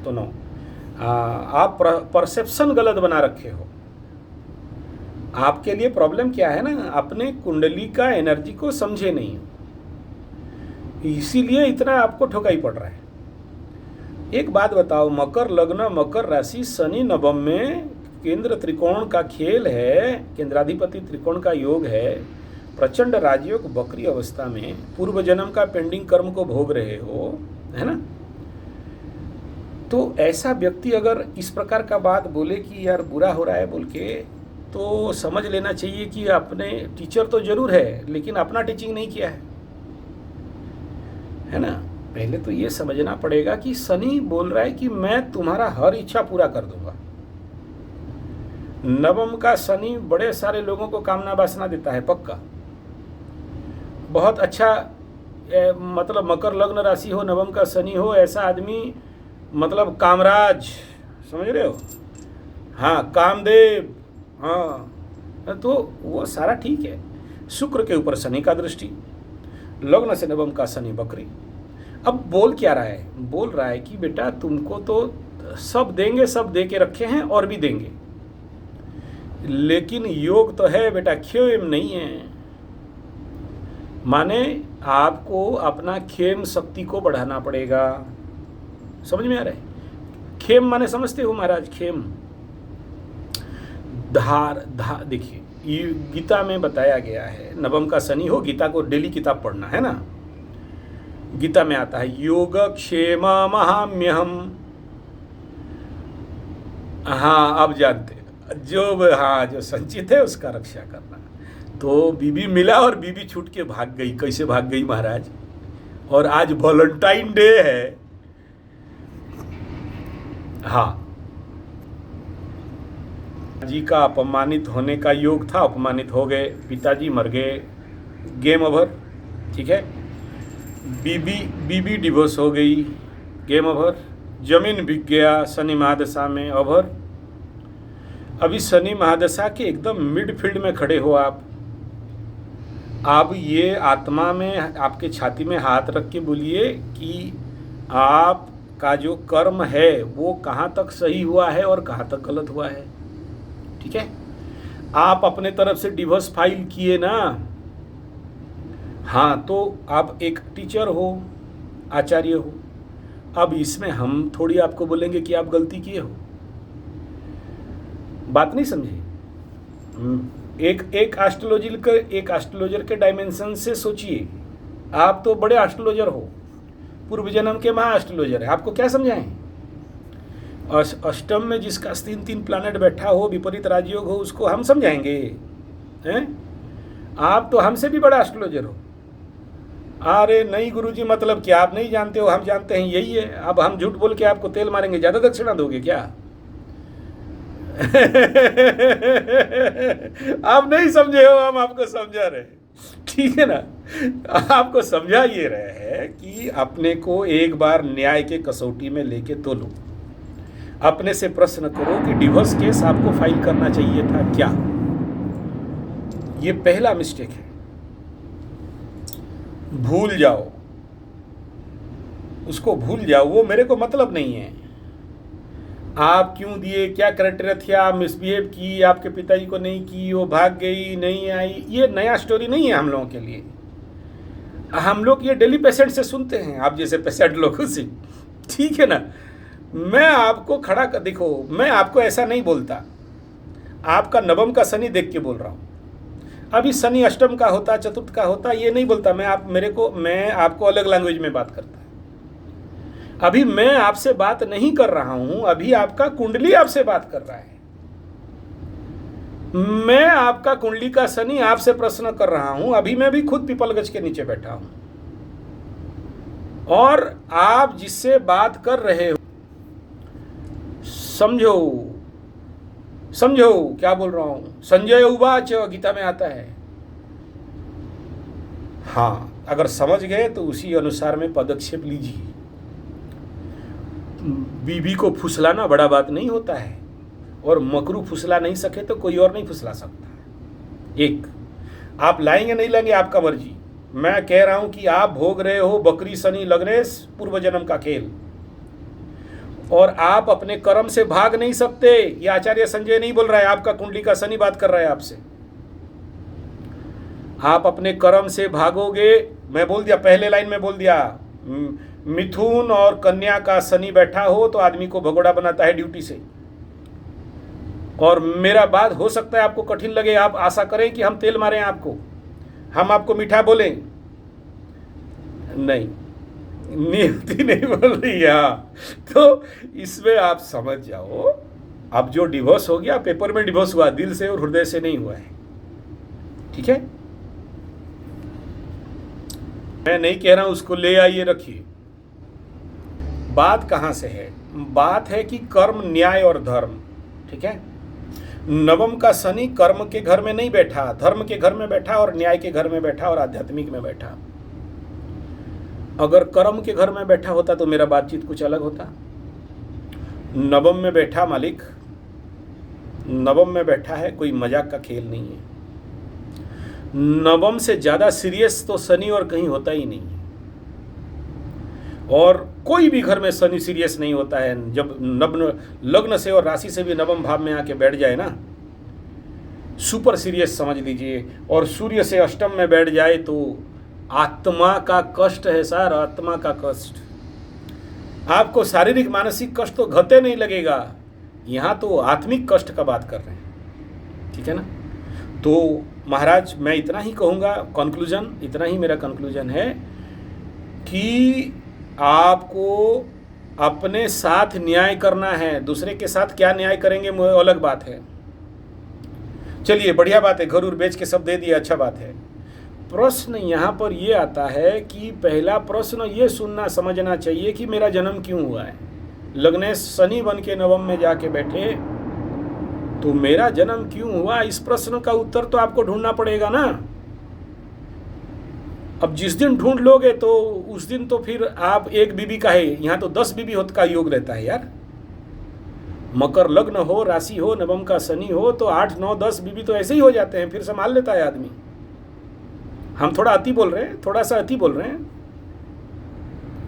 तो नो, आप परसेप्शन गलत बना रखे हो। आपके लिए प्रॉब्लम क्या है ना, अपने कुंडली का एनर्जी को समझे नहीं हो, इसीलिए इतना आपको ठोकाई पड़ रहा है। एक बात बताओ, मकर लग्न, मकर राशि, शनि नवम में, केंद्र त्रिकोण का खेल है, केंद्राधिपति त्रिकोण का योग है, प्रचंड राजयोग बकरी अवस्था में, पूर्व जन्म का पेंडिंग कर्म को भोग रहे हो, है ना। तो ऐसा व्यक्ति अगर इस प्रकार का बात बोले कि यार बुरा हो रहा है बोल के, तो समझ लेना चाहिए कि अपने टीचर तो जरूर है लेकिन अपना टीचिंग नहीं किया है ना। पहले तो ये समझना पड़ेगा कि शनि बोल रहा है कि मैं तुम्हारा हर इच्छा पूरा कर दूंगा। नवम का शनि बड़े सारे लोगों को कामना वासना देता है, पक्का। बहुत अच्छा मतलब मकर लग्न राशि हो, नवम का शनि हो, ऐसा आदमी मतलब कामराज, समझ रहे हो, हाँ, कामदेव, हाँ, तो वो सारा ठीक है। शुक्र के ऊपर शनि का दृष्टि, लग्न से नवम का शनि बकरी। अब बोल क्या रहा है, बोल रहा है कि बेटा तुमको तो सब देंगे, सब दे के रखे हैं और भी देंगे, लेकिन योग तो है बेटा, खेम नहीं है। माने आपको अपना खेम शक्ति को बढ़ाना पड़ेगा। समझ में आ रहा है? खेम माने समझते हो महाराज? खेम धार देखिए, ये गीता में बताया गया है, नवम का शनि हो, गीता को डेली किताब पढ़ना है ना। गीता में आता है योग क्षेम महाम्यहम। हाँ, अब जानते जो संचित है उसका रक्षा करना। तो बीबी मिला और बीबी छूट के भाग गई। कैसे भाग गई महाराज? और आज वैलेंटाइन डे है। हाँ, जी का अपमानित होने का योग था, अपमानित हो गए, पिताजी मर गए, गेम ओवर, ठीक है। बीबी डिवोर्स हो गई, गेम ओवर। जमीन बिक गया शनि महादशा में, ओवर। अभी शनि महादशा के एकदम मिडफील्ड में खड़े हो आप। अब ये आत्मा में, आपके छाती में हाथ रख के बोलिए कि आपका जो कर्म है वो कहाँ तक सही हुआ है और कहाँ तक गलत हुआ है, ठीक है। आप अपने तरफ से डिवोर्स फाइल किए ना, हाँ, तो आप एक टीचर हो, आचार्य हो। अब इसमें हम थोड़ी आपको बोलेंगे कि आप गलती किए हो। बात नहीं समझे? एक एस्ट्रोलॉजर के डायमेंशन से सोचिए। आप तो बड़े एस्ट्रोलॉजर हो, पूर्व जन्म के महा एस्ट्रोलॉजर है, आपको क्या समझाएं? अष्टम में जिसका 3 प्लैनेट बैठा हो, विपरीत राजयोग हो, उसको हम समझाएंगे हैं? आप तो हमसे भी बड़ा एस्ट्रोलॉजर हो। अरे नहीं गुरुजी, मतलब क्या आप नहीं जानते हो? हम जानते हैं, यही है। अब हम झूठ बोल के आपको तेल मारेंगे, ज़्यादा दक्षिणा दोगे क्या? आप नहीं समझे हो, हम आपको समझा रहे हैं, ठीक है ना। आपको समझा ये रहे हैं कि अपने को एक बार न्याय के कसौटी में लेके तोलो। अपने से प्रश्न करो कि डिवोर्स केस आपको फाइल करना चाहिए था क्या? ये पहला मिस्टेक है। भूल जाओ उसको, भूल जाओ, वो मेरे को मतलब नहीं है। आप क्यों दिए, क्या क्राइटेरिया था, मिसबिहेव की, आपके पिताजी को नहीं की, वो भाग गई, नहीं आई, ये नया स्टोरी नहीं है हम लोगों के लिए। हम लोग ये डेली पेशेंट से सुनते हैं, आप जैसे पेशेंट लोगों से, ठीक है ना। मैं आपको खड़ा कर, देखो, मैं आपको ऐसा नहीं बोलता, आपका नवम का शनि देख के बोल रहा हूँ। अभी शनि अष्टम का होता, चतुर्थ का होता, ये नहीं बोलता मैं। मैं आपको अलग लैंग्वेज में बात करता। अभी मैं आपसे बात नहीं कर रहा हूं, अभी आपका कुंडली आपसे बात कर रहा है। मैं आपका कुंडली का शनि आपसे प्रश्न कर रहा हूं। अभी मैं भी खुद पीपल गज के नीचे बैठा हूं, और आप जिससे बात कर रहे हो, समझो क्या बोल रहा हूं। संजय उवाच गीता में आता है। हाँ, अगर समझ गए तो उसी अनुसार में पदक्षेप लीजिए। बीबी को फुसलाना बड़ा बात नहीं होता है, और मकरू फुसला नहीं सके तो कोई और नहीं फुसला सकता। एक, आप लाएंगे नहीं लाएंगे आपका मर्जी। मैं कह रहा हूं कि आप भोग रहे हो बकरी शनि लग्नेश पूर्व जन्म का खेल, और आप अपने कर्म से भाग नहीं सकते। ये आचार्य संजय नहीं बोल रहा है, आपका कुंडली का शनि बात कर रहा है आपसे। आप अपने कर्म से भागोगे। मैं बोल दिया, पहले लाइन में बोल दिया, मिथुन और कन्या का शनि बैठा हो तो आदमी को भगोड़ा बनाता है ड्यूटी से। और मेरा बात हो सकता है आपको कठिन लगे, आप आशा करें कि हम तेल मारें आपको, हम आपको मीठा बोलें। नहीं, नियति नहीं बोल रही है। तो इसमें आप समझ जाओ, अब जो डिवोर्स हो गया, पेपर में डिवोर्स हुआ, दिल से और हृदय से नहीं हुआ है। ठीक है, मैं नहीं कह रहा हूं उसको ले आइए रखिए। बात कहां से है? बात है कि कर्म, न्याय और धर्म। ठीक है, नवम का शनि कर्म के घर में नहीं बैठा, धर्म के घर में बैठा और न्याय के घर में बैठा और आध्यात्मिक में बैठा। अगर कर्म के घर में बैठा होता तो मेरा बातचीत कुछ अलग होता। नवम में बैठा मालिक, नवम में बैठा है, कोई मजाक का खेल नहीं है। नवम से ज्यादा सीरियस तो शनि और कहीं होता ही नहीं है। और कोई भी घर में शनि सीरियस नहीं होता है। जब नवम लग्न से और राशि से भी नवम भाव में आके बैठ जाए ना, सुपर सीरियस समझ लीजिए। और सूर्य से अष्टम में बैठ जाए तो आत्मा का कष्ट है सर, आत्मा का कष्ट। आपको शारीरिक मानसिक कष्ट तो घटे नहीं लगेगा, यहां तो आत्मिक कष्ट का बात कर रहे हैं। ठीक है ना? तो महाराज मैं इतना ही कहूंगा, कंक्लूजन इतना ही मेरा कंक्लूजन है कि आपको अपने साथ न्याय करना है। दूसरे के साथ क्या न्याय करेंगे वो अलग बात है। चलिए बढ़िया बात है, घर उर बेच के सब दे दिया, अच्छा बात है। प्रश्न यहाँ पर ये आता है कि पहला प्रश्न ये सुनना समझना चाहिए कि मेरा जन्म क्यों हुआ है। लग्नेश शनि बन के नवम में जाके बैठे तो मेरा जन्म क्यों हुआ, इस प्रश्न का उत्तर तो आपको ढूंढना पड़ेगा ना। अब जिस दिन ढूंढ लोगे तो उस दिन तो फिर आप एक बीबी का है, यहाँ तो 10 बीबी होत का योग रहता है यार। मकर लग्न हो, राशि हो, नवम का शनि हो तो 8 9 10 बीबी तो ऐसे ही हो जाते हैं, फिर संभाल लेता है आदमी। हम थोड़ा अति बोल रहे हैं, थोड़ा सा अति बोल रहे हैं।